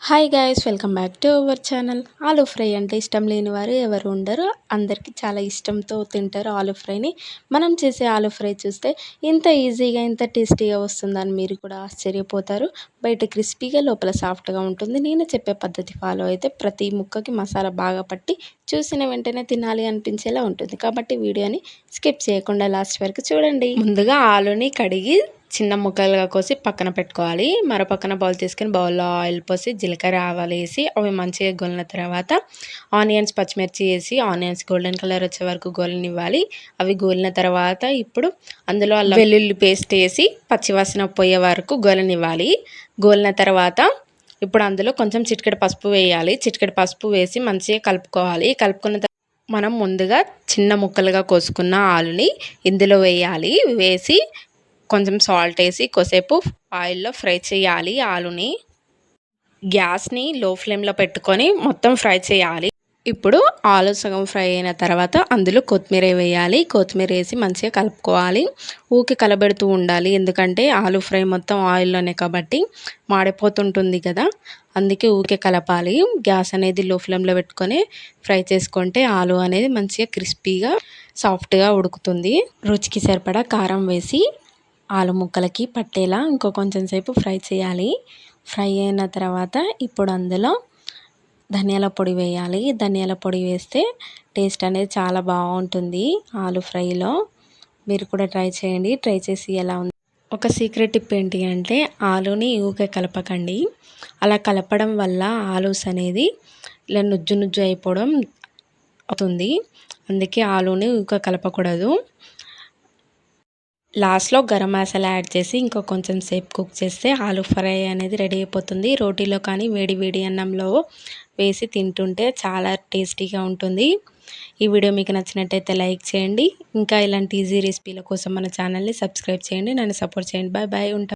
Hi guys, welcome back to our channel. Aloo fry అంటే ఇష్టం లేని వారు ఎవరు ఉండరు. అందరికీ చాలా ఇష్టంతో తింటారు ఆలూ ఫ్రైని. మనం చేసే ఆలూ ఫ్రై చూస్తే ఇంత ఈజీగా ఇంత టేస్టీగా వస్తుందని మీరు కూడా ఆశ్చర్యపోతారు. బయట క్రిస్పీగా లోపల సాఫ్ట్గా ఉంటుంది. నేను చెప్పే పద్ధతి ఫాలో అయితే ప్రతి ముక్కకి మసాలా బాగా పట్టి చూసిన వెంటనే తినాలి అనిపించేలా ఉంటుంది. కాబట్టి వీడియోని స్కిప్ చేయకుండా లాస్ట్ వరకు చూడండి. ముందుగా ఆలూని కడిగి చిన్న ముక్కలుగా కోసి పక్కన పెట్టుకోవాలి. మరో పక్కన బౌల్ తీసుకొని బౌల్లో ఆయిల్ పోసి జీలకర్ర ఆవాలు వేసి అవి మంచిగా గోలిన తర్వాత ఆనియన్స్ పచ్చిమిర్చి వేసి ఆనియన్స్ గోల్డెన్ కలర్ వచ్చే వరకు గోలనివ్వాలి. అవి గోలిన తర్వాత ఇప్పుడు అందులో అల్లం వెల్లుల్లి పేస్ట్ వేసి పచ్చివాసన పోయే వరకు గోలనివ్వాలి. గోలిన తర్వాత ఇప్పుడు అందులో కొంచెం చిటికెడు పసుపు వేయాలి. చిటికెడు పసుపు వేసి మంచిగా కలుపుకోవాలి. కలుపుకున్న తర్వాత మనం ముందుగా చిన్న ముక్కలుగా కోసుకున్న ఆలుని ఇందులో వేయాలి. వేసి కొంచెం సాల్ట్ వేసి కొద్దిసేపు ఆయిల్లో ఫ్రై చేయాలి. ఆలుని గ్యాస్ని లో ఫ్లేమ్లో పెట్టుకొని మొత్తం ఫ్రై చేయాలి. ఇప్పుడు ఆలు సగం ఫ్రై అయిన తర్వాత అందులో కొత్తిమీర వేయాలి. కొత్తిమీర వేసి మంచిగా కలుపుకోవాలి. ఊకి కలబెడుతూ ఉండాలి. ఎందుకంటే ఆలు ఫ్రై మొత్తం ఆయిల్లోనే కాబట్టి మాడిపోతుంటుంది కదా, అందుకే ఊకే కలపాలి. గ్యాస్ అనేది లో ఫ్లేమ్లో పెట్టుకొని ఫ్రై చేసుకుంటే ఆలు అనేది మంచిగా క్రిస్పీగా సాఫ్ట్గా ఉడుకుతుంది. రుచికి సరిపడా కారం వేసి ఆలు ముక్కలకి పట్టేలా ఇంకో కొంచెం సేపు ఫ్రై చేయాలి. ఫ్రై అయిన తర్వాత ఇప్పుడు అందులో ధనియాల పొడి వేయాలి. ధనియాల పొడి వేస్తే టేస్ట్ అనేది చాలా బాగుంటుంది ఆలు ఫ్రైలో. మీరు కూడా ట్రై చేయండి. ట్రై చేసి ఎలా ఉంది. ఒక సీక్రెట్ టిప్ ఏంటి అంటే ఆలుని ఊకే కలపకండి. అలా కలపడం వల్ల ఆలూస్ అనేది ఇలా నుజ్జు నుజ్జు అయిపోవడం అవుతుంది. అందుకే ఆలుని ఊకే కలపకూడదు. లాస్ట్లో గరం మసాలా యాడ్ చేసి ఇంకో కొంచెం సేపు కుక్ చేస్తే ఆలూ ఫ్రై అనేది రెడీ అయిపోతుంది. రోటీలో కానీ వేడి వేడి అన్నంలో వేసి తింటుంటే చాలా టేస్టీగా ఉంటుంది. ఈ వీడియో మీకు నచ్చినట్టయితే లైక్ చేయండి. ఇంకా ఇలాంటి ఈజీ రెసిపీల కోసం మన ఛానల్ని సబ్స్క్రైబ్ చేయండి. నన్ను సపోర్ట్ చేయండి. Bye bye. ఉంటా.